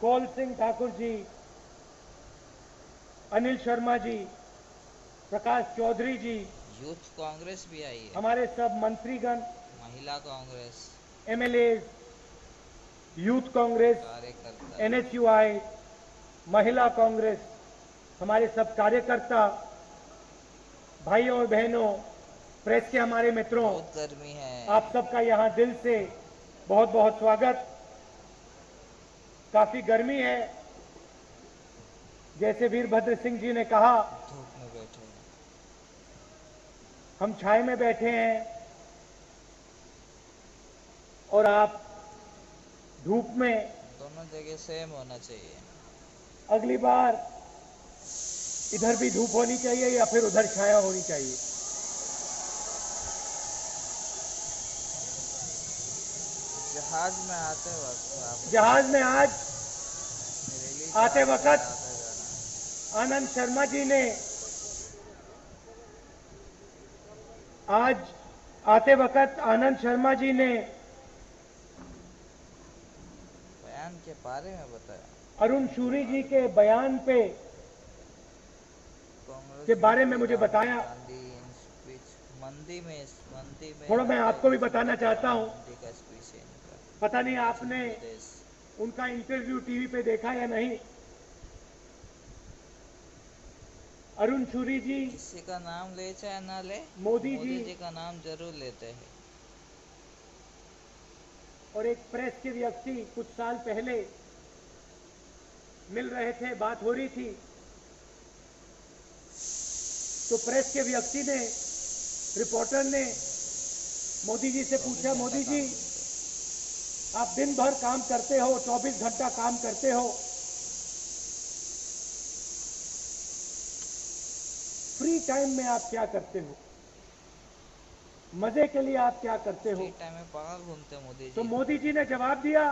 कौल सिंह ठाकुर जी, अनिल शर्मा जी, प्रकाश चौधरी जी, youth Congress भी आई है, हमारे सब मंत्रीगण, महिला कांग्रेस, एमएलए, यूथ कांग्रेस, कार्यकर्ता, एनएसयूआई, महिला कांग्रेस, हमारे सब कार्यकर्ता, भाइयों और बहनों, प्रेस के हमारे मित्रों, बहुत गर्मी है। आप सबका यहाँ दिल से बहुत बहुत स्वागत। काफी गर्मी है, जैसे वीरभद्र सिंह जी ने कहा, धूप में बैठे हैं। हम छाए में बैठे हैं और आप धूप में। दोनों जगह सेम होना चाहिए। अगली बार इधर भी धूप होनी चाहिए या फिर उधर छाया होनी चाहिए। जहाज में आते वक्त आप जहाज में आज रैली आते चलाते वक्त आते जाना। आनंद शर्मा जी ने आज आते वक्त आनंद शर्मा जी ने बयान के बारे में बताया। अरुण शूरी जी के बयान पे कांग्रेस के बारे में यूपी मुझे राहुल बताया। गांधी स्पीच मंदी में थोड़ा मैं आपको भी तेजस्वी बताना बताया चाहता हूं, मंदी का स्पीच है इनका। पता नहीं हिमाचल आपने प्रदेश उनका इंटरव्यू टीवी पे देखा या नहीं। अरुण शूरी जी किसी का नाम ले चाहे ना ले, मोदी मोदी जी जी का नाम जरूर लेते हैं। और एक प्रेस के व्यक्ति कुछ साल पहले मिल रहे थे, बात हो रही थी, तो प्रेस के व्यक्ति ने, रिपोर्टर ने मोदी जी से पूछा, 24 घंटा मोदी जी काम करते। आप दिन भर काम करते हो, 24 घंटा काम करते हो, फ्री टाइम में आप क्या करते हो, मजे के लिए आप क्या करते हो। फ्री टाइम में बाहर घूमते मोदी तो जी। मोदी जी ने जवाब दिया,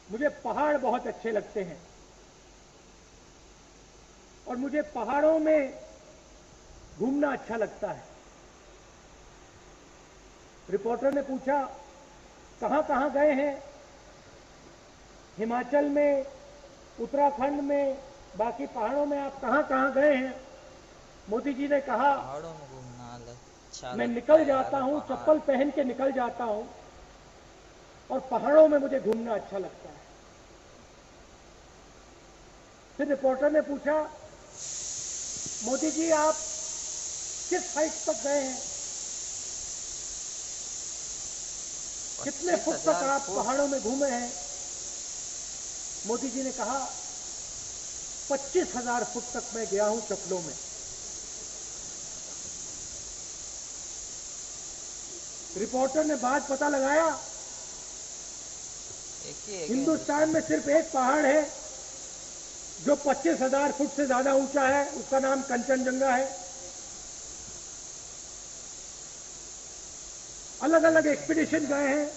मुझे पहाड़ बहुत अच्छे लगते हैं और मुझे पहाड़ों में घूमना अच्छा लगता है। रिपोर्टर ने पूछा, कहां कहां गए हैं, हिमाचल में, उत्तराखंड में, बाकी पहाड़ों में आप कहां कहां गए हैं। मोदी जी ने कहा, पहाड़ों में घूमना अच्छा मैं लगता निकल है, जाता यार हूं, पहाड़। चप्पल पहन के निकल जाता हूं और पहाड़ों में मुझे घूमना अच्छा लगता है। फिर रिपोर्टर ने पूछा, मोदी जी आप किस हाइट तक गए हैं, कितने पच्चीस फुट तक हजार आप फुट पहाड़ों में घूमे हैं। मोदी जी ने कहा, 25,000 फुट तक मैं गया हूं चप्पलों में। रिपोर्टर ने बात पता लगाया, एक ही है क्या हिंदुस्तान में सिर्फ एक पहाड़ है जो 25,000 फुट से ज्यादा ऊंचा है, उसका नाम कंचनजंगा है। अलग अलग एक्सपीडिशन कंचनजंगा। गए हैं,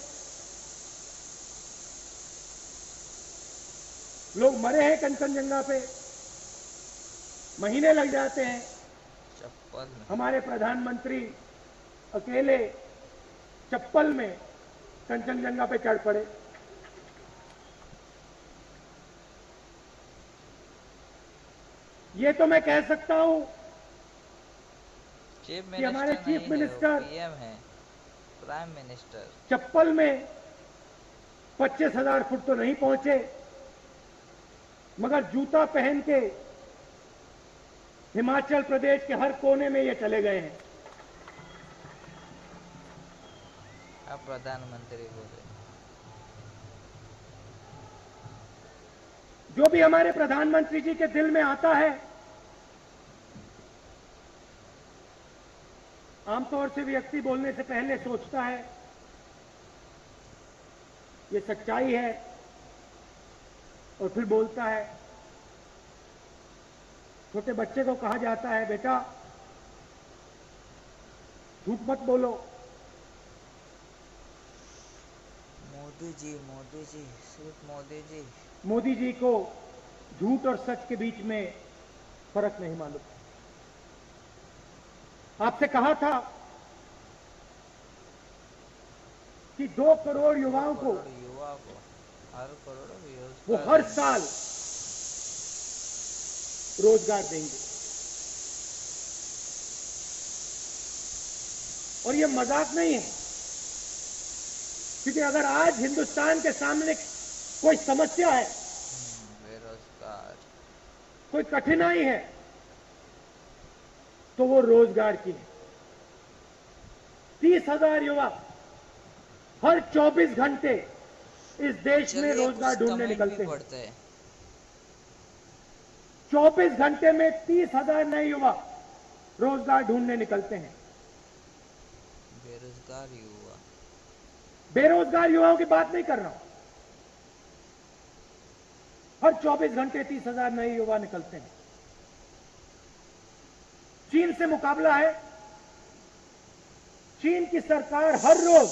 लोग मरे हैं कंचनजंगा पे, महीने लग जाते हैं। चप्पल में। हमारे प्रधानमंत्री अकेले चप्पल में कंचनजंगा पे चढ़ पड़े। ये तो मैं कह सकता हूं चीफ कि हमारे मिनिस्टर चीफ नहीं है, वो मिनिस्टर पीएम है, प्राइम मिनिस्टर। चप्पल में 25,000 फुट तो नहीं पहुंचे, मगर जूता पहन के हिमाचल प्रदेश के हर कोने में ये चले गए हैं। अब प्रधानमंत्री बोले। जो भी हमारे प्रधानमंत्री जी के दिल में आता है, आमतौर से व्यक्ति बोलने से पहले सोचता है, ये सच्चाई है, और फिर बोलता है। छोटे बच्चे को कहा जाता है, बेटा झूठ मत बोलो। मोदी जी, सिर्फ मोदी जी। मोदी जी को झूठ और सच के बीच में फर्क नहीं मालूम। आपसे कहा था कि 2 करोड़ 2 युवाओं को करोड़ युवा को हर करोड़ों व्यूज वो हर साल रोजगार देंगे। और ये मजाक नहीं है, क्योंकि अगर आज हिंदुस्तान के सामने कोई समस्या है, बेरोजगार, कोई कठिनाई है, तो वो रोजगार की है। 30,000 युवा हर 24 घंटे इस देश में रोजगार ढूंढने निकलते हैं। पड़ते हैं। 24 घंटे में 30,000 नए युवा रोजगार ढूंढने निकलते हैं। बेरोजगार युवा, बेरोजगार युवाओं की बात नहीं कर रहा हूं। हर 24 घंटे 30,000 नए युवा निकलते हैं। चीन से मुकाबला है। चीन की सरकार हर रोज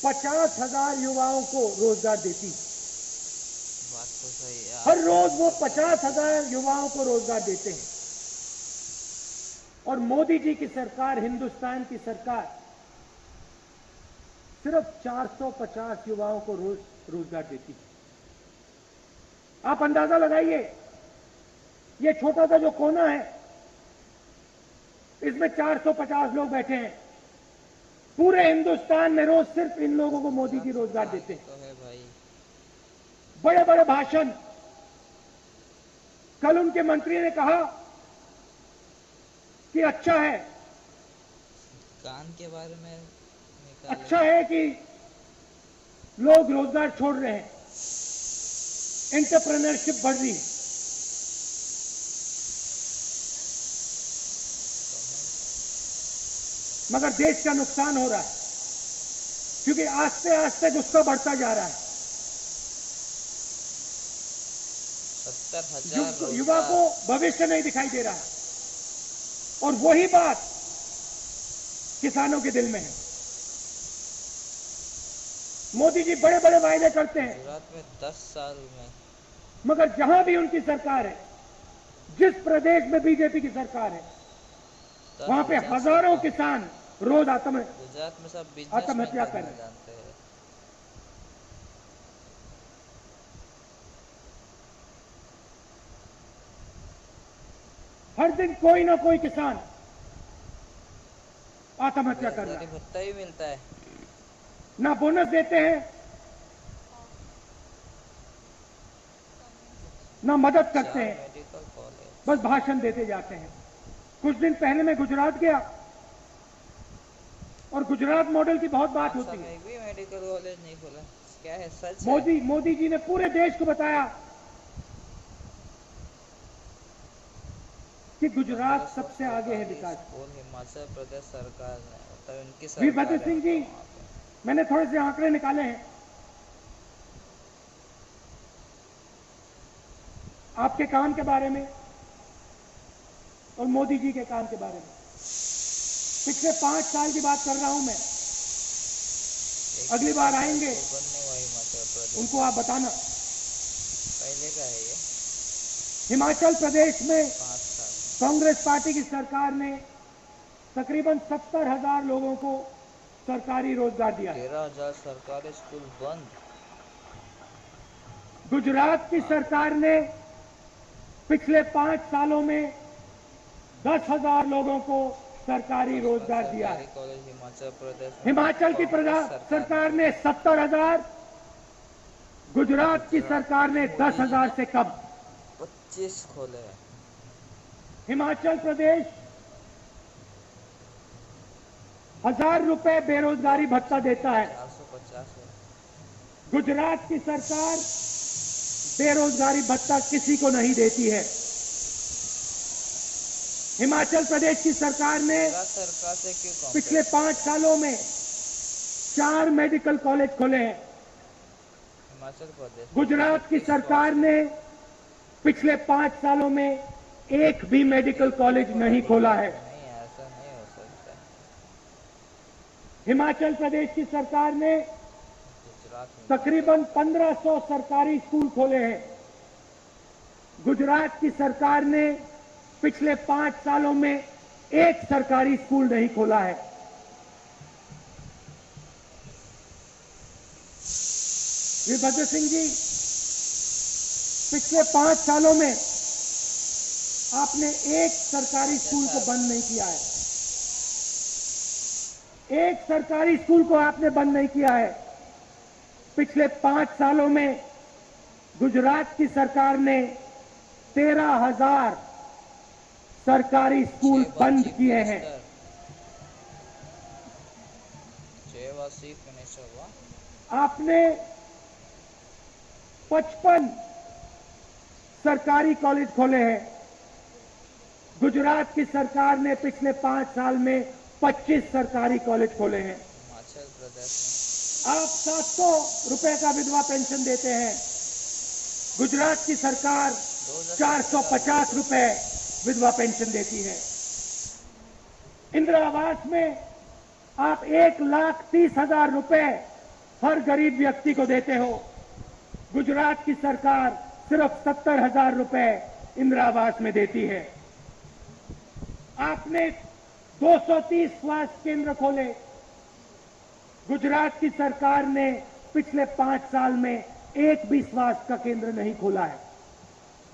50,000 युवाओं को रोजगार देती है। बात तो सही है। हर रोज वो 50,000 युवाओं को रोजगार देते हैं। और मोदी जी की सरकार, हिंदुस्तान की सरकार, सिर्फ 450 युवाओं को रोजगार देती है। आप अंदाजा लगाइए, ये छोटा सा जो कोना है, इसमें 450 लोग बैठे हैं। पूरे हिंदुस्तान में रोज सिर्फ इन लोगों को मोदी जी रोजगार देते हैं। तो है भाई। बड़े बड़े भाषण। कल उनके मंत्री ने कहा कि अच्छा है, कान के बारे में अच्छा है कि लोग रोजगार छोड़ रहे हैं, एंटरप्रेन्योरशिप बढ़ रही है। मगर देश का नुकसान हो रहा है, क्योंकि आस्ते आस्ते गुस्सा बढ़ता जा रहा है। 70,000 युवा को भविष्य नहीं दिखाई दे रहा है। और वही बात किसानों के दिल में है। मोदी जी बड़े बड़े वायदे करते हैं, गुजरात में 10 साल में, मगर जहां भी उनकी सरकार है, जिस प्रदेश में बीजेपी की सरकार है, वहां पे हजारों किसान रोज गुजरात में सब आत्महत्या कर रहे हैं। जानते हैं। हर दिन कोई ना कोई किसान आत्महत्या कर रहा है। भत्ता ही मिलता है, ना बोनस देते हैं, ना मदद करते हैं, मेडिकल कॉलेज। बस भाषण देते जाते हैं। कुछ दिन पहले मैं गुजरात गया और गुजरात मॉडल की बहुत बात होती है। एक भी मेडिकल कॉलेज नहीं खोला, क्या है सच? मोदी जी ने पूरे देश को बताया कि गुजरात सबसे आगे है विकास। हिमाचल प्रदेश सरकार ने, मतलब उनकी सरकार। वीरभद्र सिंह जी, मैंने थोड़े से आंकड़े निकाले हैं आपके काम के बारे में और मोदी जी के काम के बारे में। पिछले 5 साल की बात कर रहा हूं मैं। अगली बार आएंगे उनको आप बताना। पहले का है ये। हिमाचल प्रदेश में 5 साल कांग्रेस पार्टी की सरकार ने तकरीबन 70,000 लोगों को सरकारी रोजगार दिया। 13,000 सरकारी स्कूल बंद। गुजरात की सरकार ने पिछले 5 सालों में 10,000 लोगों को सरकारी रोजगार दिया है। कॉलेज हिमाचल की सरकार ने 70,000, गुजरात की सरकार ने 10,000 से कम 25 खोले हैं। हिमाचल प्रदेश 1,000 रुपए बेरोजगारी भत्ता देता है। 450। गुजरात की सरकार बेरोजगारी भत्ता किसी को नहीं देती है। हिमाचल प्रदेश की सरकार ने सरकार से क्यों पिछले 5 सालों में 4 मेडिकल कॉलेज खोले हैं। हिमाचल प्रदेश। गुजरात की सरकार ने पिछले 5 सालों में एक भी मेडिकल कॉलेज नहीं खोला है। नहीं, ऐसा नहीं हो सकता। हिमाचल प्रदेश की सरकार ने तकरीबन 1500 सरकारी स्कूल खोले हैं। गुजरात की सरकार ने पिछले 5 सालों में एक सरकारी स्कूल नहीं खोला है। वीरभद्र सिंह जी, पिछले 5 सालों में आपने एक सरकारी स्कूल को बंद नहीं किया है। एक सरकारी स्कूल को आपने बंद नहीं किया है। पिछले 5 सालों में गुजरात की सरकार ने 13,000 सरकारी स्कूल बंद किए हैं। आपने 55 सरकारी कॉलेज खोले हैं। गुजरात की सरकार ने पिछले 5 साल में 25 सरकारी कॉलेज खोले हैं। हिमाचल प्रदेश में आप 700 रुपए का विधवा पेंशन देते हैं। गुजरात की सरकार 450 रुपए विधवा पेंशन देती है। इंदिरा आवास में आप 1,30,000 रुपए हर गरीब व्यक्ति को देते हो। गुजरात की सरकार सिर्फ 70,000 रुपए इंदिरा आवास में देती है। आपने 230 स्वास्थ्य केंद्र खोले। गुजरात की सरकार ने पिछले 5 साल में एक भी स्वास्थ्य का केंद्र नहीं खोला है।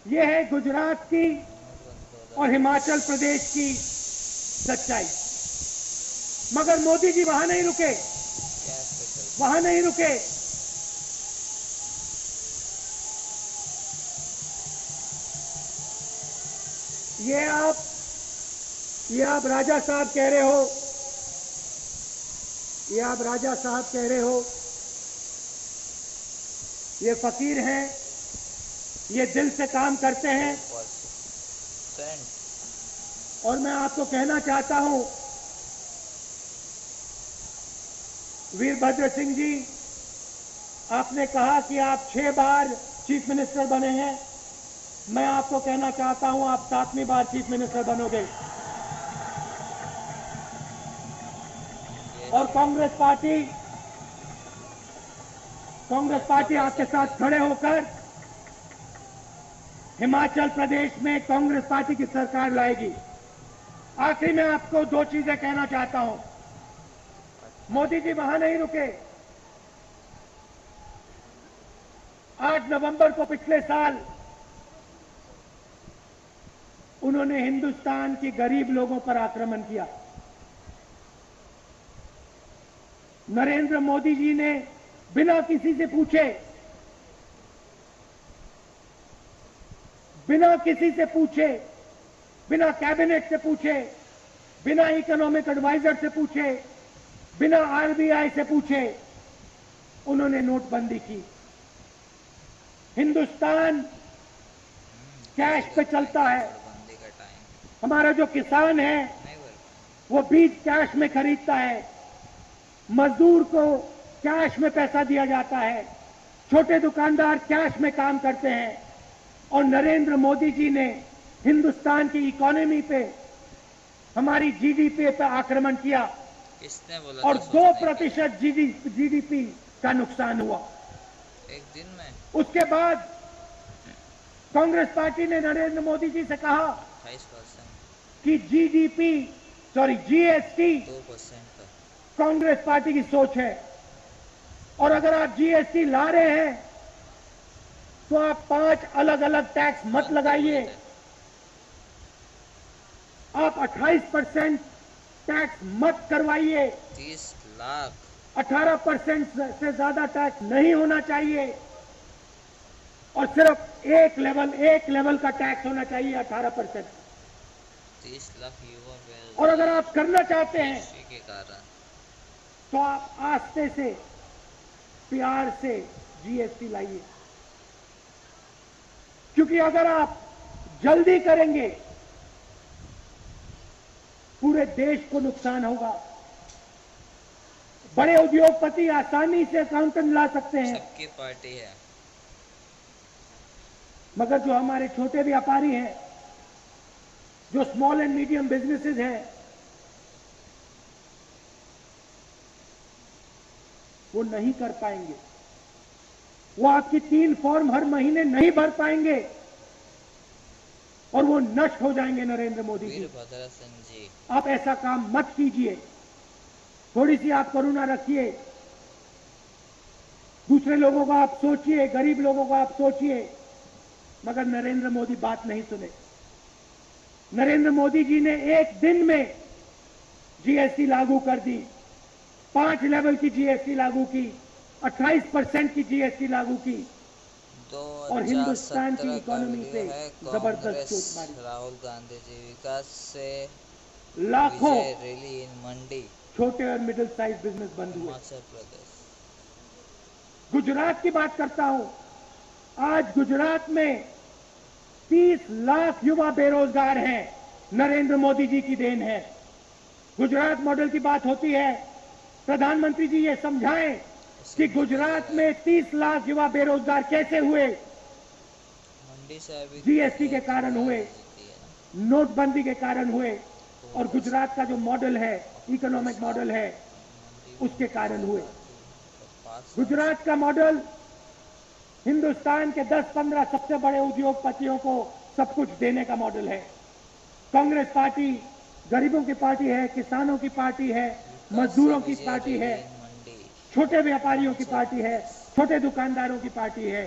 यह है गुजरात की और हिमाचल प्रदेश की सच्चाई। मगर मोदी जी वहां नहीं रुके, वहां नहीं रुके। ये आप राजा साहब कह रहे हो, ये आप राजा साहब कह रहे हो, ये फकीर हैं, ये दिल से काम करते हैं। और मैं आपको कहना चाहता हूं, वीरभद्र सिंह जी, आपने कहा कि आप 6 बार चीफ मिनिस्टर बने हैं। मैं आपको कहना चाहता हूं, आप 7वीं बार चीफ मिनिस्टर बनोगे। और कांग्रेस पार्टी आपके साथ खड़े होकर हिमाचल प्रदेश में कांग्रेस पार्टी की सरकार लाएगी। आखिरी में आपको 2 चीजें कहना चाहता हूं। मोदी जी वहां नहीं रुके। 8 नवंबर को पिछले साल उन्होंने हिंदुस्तान के गरीब लोगों पर आक्रमण किया। नरेंद्र मोदी जी ने बिना किसी से पूछे, बिना कैबिनेट से पूछे, बिना इकोनॉमिक एडवाइजर से पूछे, बिना आरबीआई से पूछे, उन्होंने नोटबंदी की। हिंदुस्तान कैश पे चलता है। हमारा जो किसान है वो बीज कैश में खरीदता है, मजदूर को कैश में पैसा दिया जाता है, छोटे दुकानदार कैश में काम करते हैं। और नरेंद्र मोदी जी ने हिंदुस्तान की इकोनॉमी पे, हमारी जीडीपी पे आक्रमण किया। किसने बोला? और 2% जीडीपी का नुकसान हुआ एक दिन में। उसके बाद कांग्रेस पार्टी ने नरेंद्र मोदी जी से कहा 28% कि जीएसटी 2% का। कांग्रेस पार्टी की सोच है। और अगर आप जीएसटी ला रहे हैं तो आप 5 अलग अलग टैक्स मत लगाइए। आप 28% टैक्स मत करवाइए। 30 लाख 18% से ज्यादा टैक्स नहीं होना चाहिए। और सिर्फ एक लेवल का टैक्स होना चाहिए 18%। 30 लाख युवा और अगर आप करना चाहते हैं के कारण तो आप आस्ते से, प्यार से जीएसटी लाइए। क्योंकि अगर आप जल्दी करेंगे पूरे देश को नुकसान होगा। बड़े उद्योगपति आसानी से अकाउंटेंट ला सकते हैं, सबकी पार्टी है, मगर जो हमारे छोटे व्यापारी हैं, जो स्मॉल एंड मीडियम बिजनेसेस हैं, वो नहीं कर पाएंगे। वो आपकी 3 फॉर्म हर महीने नहीं भर पाएंगे और वो नष्ट हो जाएंगे। नरेंद्र मोदी जी, वीरभद्र सिंह जी, आप ऐसा काम मत कीजिए। थोड़ी सी आप करुणा रखिए। दूसरे लोगों का आप सोचिए, गरीब लोगों का आप सोचिए, मगर नरेंद्र मोदी बात नहीं सुने। नरेंद्र मोदी जी ने एक दिन में जीएसटी लागू कर दी, 5 लेवल की जीएसटी लागू की, 28% की जीएसटी लागू की और हिंदुस्तान की इकोनॉमी पे जबरदस्त चोट मारी। राहुल गांधी जी विकास से लाखों रैली इन मंडी छोटे और मिडिल साइज बिजनेस बंद हुए। हिमाचल प्रदेश। गुजरात की बात करता हूं, आज गुजरात में 30 लाख युवा बेरोजगार हैं, नरेंद्र मोदी जी की देन है। गुजरात मॉडल की बात होती है, प्रधानमंत्री जी ये समझाएं कि गुजरात में 30 लाख युवा बेरोजगार कैसे हुए। मंडी से अभी जीएसटी के कारण हुए, नोटबंदी के कारण हुए और गुजरात का जो मॉडल है, इकोनॉमिक मॉडल है, उसके कारण हुए। गुजरात का मॉडल हिंदुस्तान के 10-15 सबसे बड़े उद्योगपतियों को सब कुछ देने का मॉडल है। कांग्रेस पार्टी गरीबों की पार्टी है, किसानों की पार्टी है, मजदूरों की पार्टी है, छोटे व्यापारियों की पार्टी है, छोटे दुकानदारों की पार्टी है।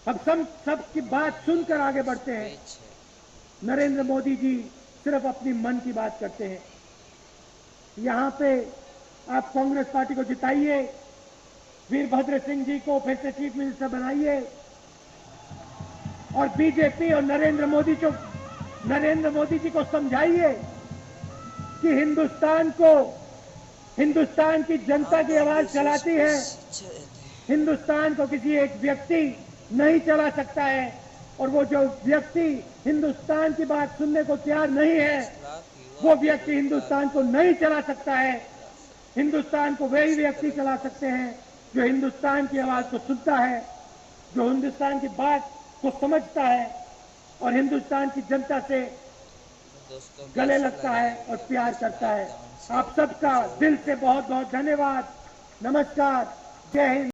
अब सब की बात सुनकर आगे बढ़ते हैं। नरेंद्र मोदी जी सिर्फ अपनी मन की बात करते हैं। यहां पे आप कांग्रेस पार्टी को जिताइए, वीरभद्र सिंह जी को फिर से चीफ मिनिस्टर बनाइए और बीजेपी और नरेंद्र मोदी जी को समझाइए कि हिंदुस्तान की जनता की आवाज चलाती है। हिंदुस्तान को किसी एक व्यक्ति नहीं चला सकता है और वो जो व्यक्ति हिंदुस्तान की बात सुनने को तैयार नहीं है, वो व्यक्ति हिंदुस्तान को नहीं चला सकता है। हिंदुस्तान को वही व्यक्ति चला सकते हैं जो हिंदुस्तान की आवाज को सुनता है, जो हिंदुस्तान की बात को समझता है और हिंदुस्तान की जनता से गले लगता है और प्यार करता है। आप सबका दिल से बहुत बहुत धन्यवाद। नमस्कार, जय हिंद।